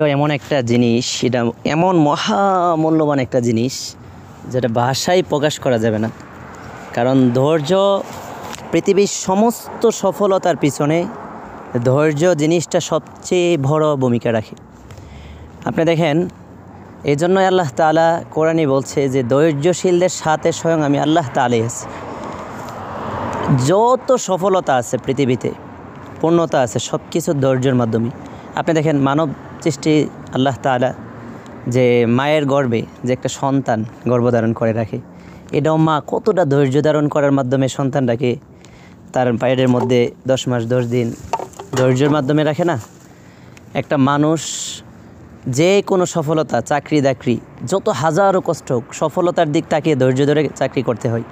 তো এমন একটা জিনিস, এটা এমন মহামূল্যবান একটা জিনিস যেটা ভাষায় প্রকাশ করা যাবে না। কারণ ধৈর্য পৃথিবীর সমস্ত সফলতার পিছনে ধৈর্য জিনিসটা সবচেয়ে বড় ভূমিকা রাখে। আপনি দেখেন, এই জন্যই আল্লাহ তাআলা কোরআনে বলছে যে ধৈর্যশীলদের সাথে স্বয়ং আমি আল্লাহ তাআলাই আছি। যত সফলতা আছে পৃথিবীতে, পূর্ণতা আছে, সব কিছু ধৈর্যের মাধ্যমে। আপনি দেখেন, মানব সৃষ্টি আল্লাহ তাআলা যে মায়ের গর্ভে যে একটা সন্তান গর্ভধারণ করে রাখে, এটাও মা কতটা ধৈর্য ধারণ করার মাধ্যমে সন্তানটাকে তার পায়ের মধ্যে 10 মাস 10 দিন ধৈর্যের মাধ্যমে রাখে না। একটা মানুষ যে কোনো সফলতা, চাকরি দাকরি, যত হাজারো কষ্ট হোক, সফলতার দিক তাকিয়ে ধৈর্য ধরে চাকরি করতে হয়।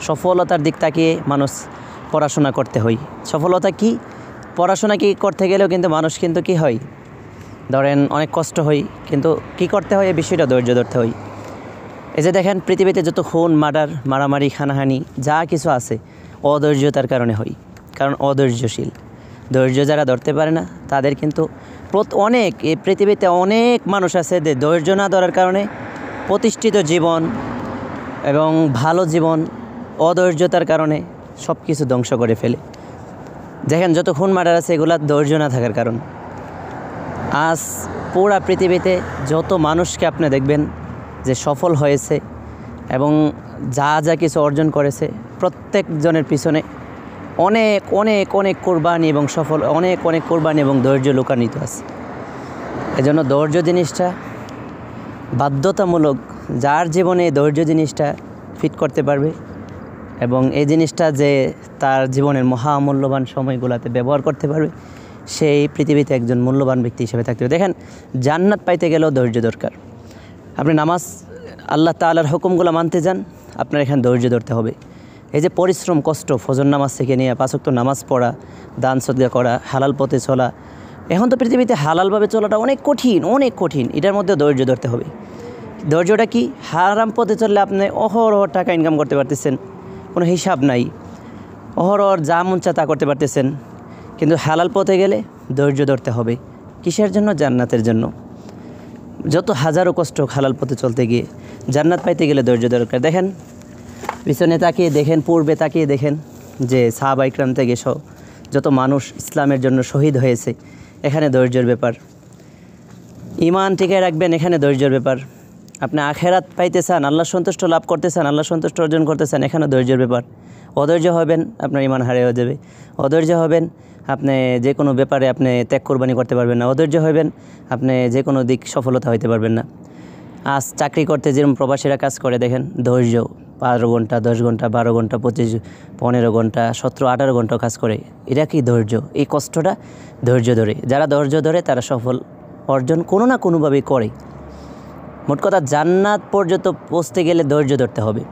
সফলতার দিক তাকিয়ে মানুষ পড়াশোনা করতে হয়। সফলতা কি, পড়াশোনা কি করতে গেলেও কিন্তু মানুষ কিন্তু কি হয়, ধরেন অনেক কষ্ট হয়, কিন্তু কি করতে হয় এই বিষয়টা ধৈর্য ধরতে হয়। এই যে দেখেন, পৃথিবীতে যত খুন, মার্ডার, মারামারি, হানাহানি যা কিছু আছে অধৈর্যতার কারণে হয়। কারণ অধৈর্যশীল, ধৈর্য যারা ধরতে পারে না তাদের কিন্তু অনেক, এই পৃথিবীতে অনেক মানুষ আছে যে ধৈর্য না ধরার কারণে প্রতিষ্ঠিত জীবন এবং ভালো জীবন অধৈর্যতার কারণে সব কিছু ধ্বংস করে ফেলে। দেখেন, যত খুন মার্ডার আছে এগুলা ধৈর্য না থাকার কারণ। আজ পুরা পৃথিবীতে যত মানুষকে আপনি দেখবেন যে সফল হয়েছে এবং যা যা কিছু অর্জন করেছে, প্রত্যেকজনের পিছনে অনেক অনেক অনেক কোরবানি এবং অনেক অনেক কোরবানি এবং ধৈর্য লুকায়িত আছে। এজন্য ধৈর্য জিনিসটা বাধ্যতামূলক। যার জীবনে ধৈর্য জিনিসটা ফিট করতে পারবে এবং এই জিনিসটা যে তার জীবনের মহামূল্যবান সময়গুলোতে ব্যবহার করতে পারবে, সেই পৃথিবীতে একজন মূল্যবান ব্যক্তি হিসেবে থাকতে হবে। দেখেন, জান্নাত পাইতে গেলেও ধৈর্য দরকার। আপনি নামাজ, আল্লাহ তাআলার হুকুমগুলো মানতে যান, আপনার এখানে ধৈর্য ধরতে হবে। এই যে পরিশ্রম, কষ্ট, ফজর নামাজ থেকে নিয়ে 5 ওয়াক্ত নামাজ পড়া, দান সদকা করা, হালাল পথে চলা। এখন তো পৃথিবীতে হালালভাবে চলাটা অনেক কঠিন, অনেক কঠিন। এটার মধ্যে ধৈর্য ধরতে হবে। ধৈর্যটা কি? হারাম পথে চললে আপনি অহরহ টাকা ইনকাম করতে পারতেছেন, কোনো হিসাব নাই, অহরহ যা মন চা তা করতে পারতেছেন। কিন্তু হালাল পথে গেলে ধৈর্য ধরতে হবে। কিসের জন্য? জান্নাতের জন্য। যত হাজারো কষ্ট হালাল পথে চলতে গিয়ে, জান্নাত পাইতে গেলে ধৈর্য দরকার। দেখেন, পিছনে তাকিয়ে দেখেন, পূর্বে তাকিয়ে দেখেন যে সাহাবা ইকরাম থেকে যত মানুষ ইসলামের জন্য শহীদ হয়েছে, এখানে ধৈর্যের ব্যাপার। ঈমান টিকায় রাখবেন, এখানে ধৈর্যের ব্যাপার। আপনি আখেরাত পাইতে চান, আল্লাহ সন্তুষ্ট লাভ করতে চান, আল্লাহ সন্তুষ্ট অর্জন করতে চান, এখানে ধৈর্যের ব্যাপার। অধৈর্য হবেন, আপনার ঈমান হারিয়ে হয়ে যাবে। অধৈর্য হবেন, আপনি যে কোনো ব্যাপারে আপনি ত্যাগ কোরবানি করতে পারবেন না। অধৈর্য হবেন, আপনি যে কোনো দিক সফলতা হইতে পারবেন না। আজ চাকরি করতে যেরকম প্রবাসীরা কাজ করে, দেখেন ধৈর্য, 12 ঘন্টা, 10 ঘন্টা, 12 ঘন্টা, 25, 15 ঘন্টা, 17, 18 ঘন্টা কাজ করে। এটা কি ধৈর্য? এই কষ্টটা ধৈর্য ধরে, যারা ধৈর্য ধরে তারা সফল অর্জন কোনো না কোনোভাবেই করে। মোট কথা, জান্নাত পর্যন্ত পৌঁছতে গেলে ধৈর্য ধরতে হবে।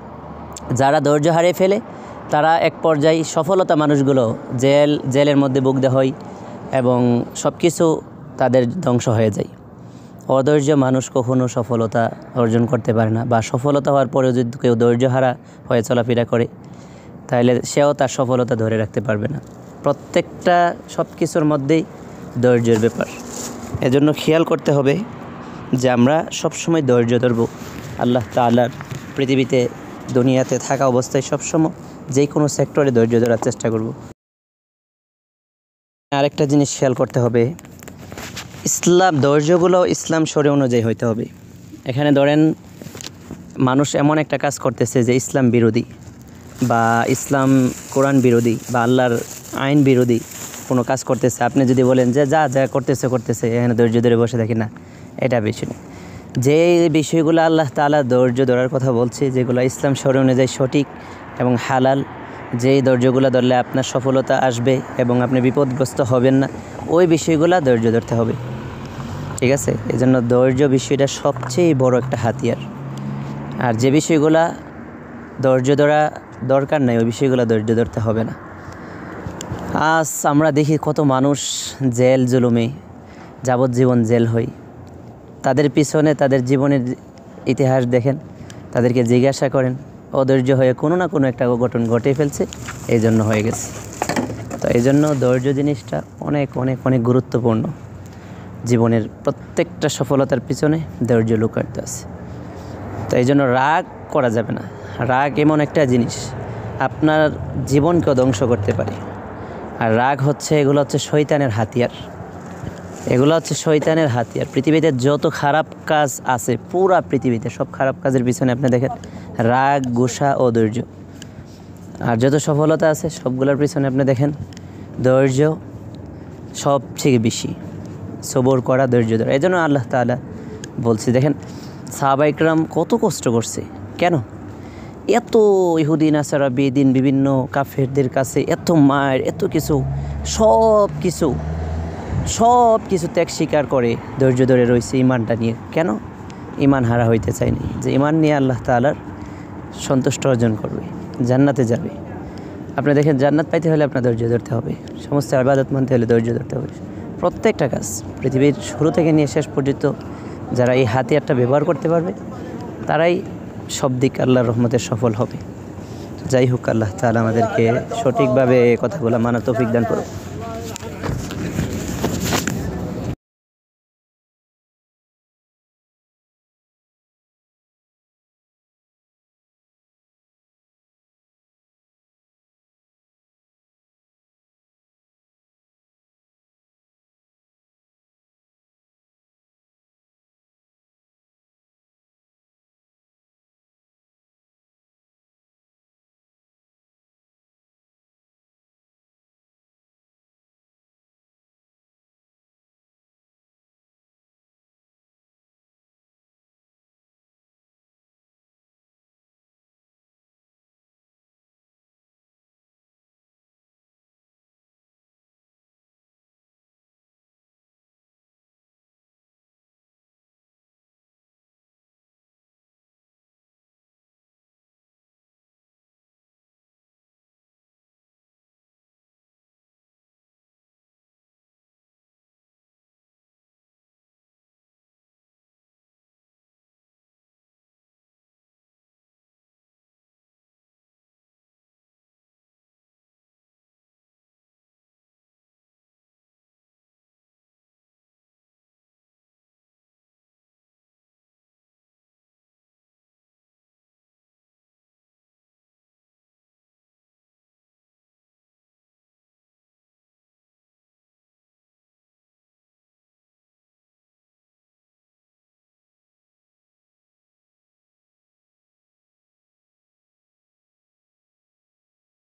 যারা ধৈর্য হারিয়ে ফেলে তারা এক পর্যায়ে সফলতা মানুষগুলো জেলের মধ্যে ভুগতে হয় এবং সব কিছু তাদের ধ্বংস হয়ে যায়। অধৈর্য মানুষ কখনো সফলতা অর্জন করতে পারে না, বা সফলতা হওয়ার পরেও যদি কেউ ধৈর্যহারা হয়ে চলাফেরা করে তাহলে সেও তার সফলতা ধরে রাখতে পারবে না। প্রত্যেকটা সব কিছুর মধ্যেই ধৈর্যের ব্যাপার। এজন্য খেয়াল করতে হবে যে আমরা সবসময় ধৈর্য ধরব। আল্লাহ তাআলার পৃথিবীতে, দুনিয়াতে থাকা অবস্থায় সবসময় যে কোনো সেক্টরে ধৈর্য ধরার চেষ্টা করব। আরেকটা জিনিস খেয়াল করতে হবে, ধৈর্যগুলো ইসলাম শরীয়ত অনুযায়ী হইতে হবে। এখানে ধরেন মানুষ এমন একটা কাজ করতেছে যে ইসলাম বিরোধী বা ইসলাম কোরআন বিরোধী বা আল্লাহর আইন বিরোধী কোনো কাজ করতেছে, আপনি যদি বলেন যে যা যা করতেছে এখানে ধৈর্য ধরে বসে থাকি না, এটা বিষয়। যে বিষয়গুলো আল্লাহ তাআলা ধৈর্য ধরার কথা বলছে, যেগুলো ইসলাম শরীয়ত অনুযায়ী সঠিক এবং হালাল, যেই ধৈর্যগুলো ধরলে আপনার সফলতা আসবে এবং আপনি বিপদগ্রস্ত হবেন না, ওই বিষয়গুলো ধৈর্য ধরতে হবে। ঠিক আছে? এই জন্য ধৈর্য বিষয়টা সবচেয়ে বড় একটা হাতিয়ার। আর যে বিষয়গুলো ধৈর্য ধরা দরকার নাই, ওই বিষয়গুলো ধৈর্য ধরতে হবে না। আজ আমরা দেখি কত মানুষ জেল জুলুমে যাবজ্জীবন জেল হয়। তাদের পিছনে তাদের জীবনের ইতিহাস দেখেন, তাদেরকে জিজ্ঞাসা করেন, অধৈর্য হয়ে কোনো না কোনো একটা অঘটন ঘটে ফেলছে, এই জন্য হয়ে গেছে। তো এই জন্য ধৈর্য জিনিসটা অনেক অনেক অনেক গুরুত্বপূর্ণ। জীবনের প্রত্যেকটা সফলতার পিছনে ধৈর্য লুকায়িত আছে। তো এই জন্য রাগ করা যাবে না। রাগ এমন একটা জিনিস আপনার জীবনকেও ধ্বংস করতে পারে। আর রাগ হচ্ছে এগুলো হচ্ছে শয়তানের হাতিয়ার, এগুলো হচ্ছে শয়তানের হাতিয়ার। পৃথিবীতে যত খারাপ কাজ আছে, পুরা পৃথিবীতে সব খারাপ কাজের পিছনে আপনি দেখেন রাগ, গুসা ও ধৈর্য। আর যত সফলতা আছে সবগুলোর পিছনে আপনি দেখেন ধৈর্য সবথেকে বেশি, সবর করা, ধৈর্য ধরা। এই জন্য আল্লাহ তাআলা বলছে, দেখেন সাহাবা ইকরাম কত কষ্ট করছে। কেন? এত ইহুদি নাসারা বেদিন বিভিন্ন কাফেরদের কাছে এত মায়ের, এত কিছু, সব কিছু ত্যাগ স্বীকার করে ধৈর্য ধরে রয়েছে ইমানটা নিয়ে। কেন? ইমান হারা হইতে চায়নি, যে ইমান নিয়ে আল্লাহ তাআলার সন্তুষ্ট অর্জন করবে, জান্নাতে যাবে। আপনি দেখেন জান্নাত পাইতে হলে আপনার ধৈর্য ধরতে হবে, সমস্ত ইবাদত মানতে হলে ধৈর্য ধরতে হবে। প্রত্যেকটা কাজ পৃথিবীর শুরু থেকে নিয়ে শেষ পর্যন্ত যারা এই হাতিয়ারটা ব্যবহার করতে পারবে তারাই সব দিক আল্লাহর রহমতে সফল হবে। যাই হোক, আল্লাহ তাআলা আমাদেরকে সঠিকভাবে কথাগুলো মানার তৌফিক দান করুন।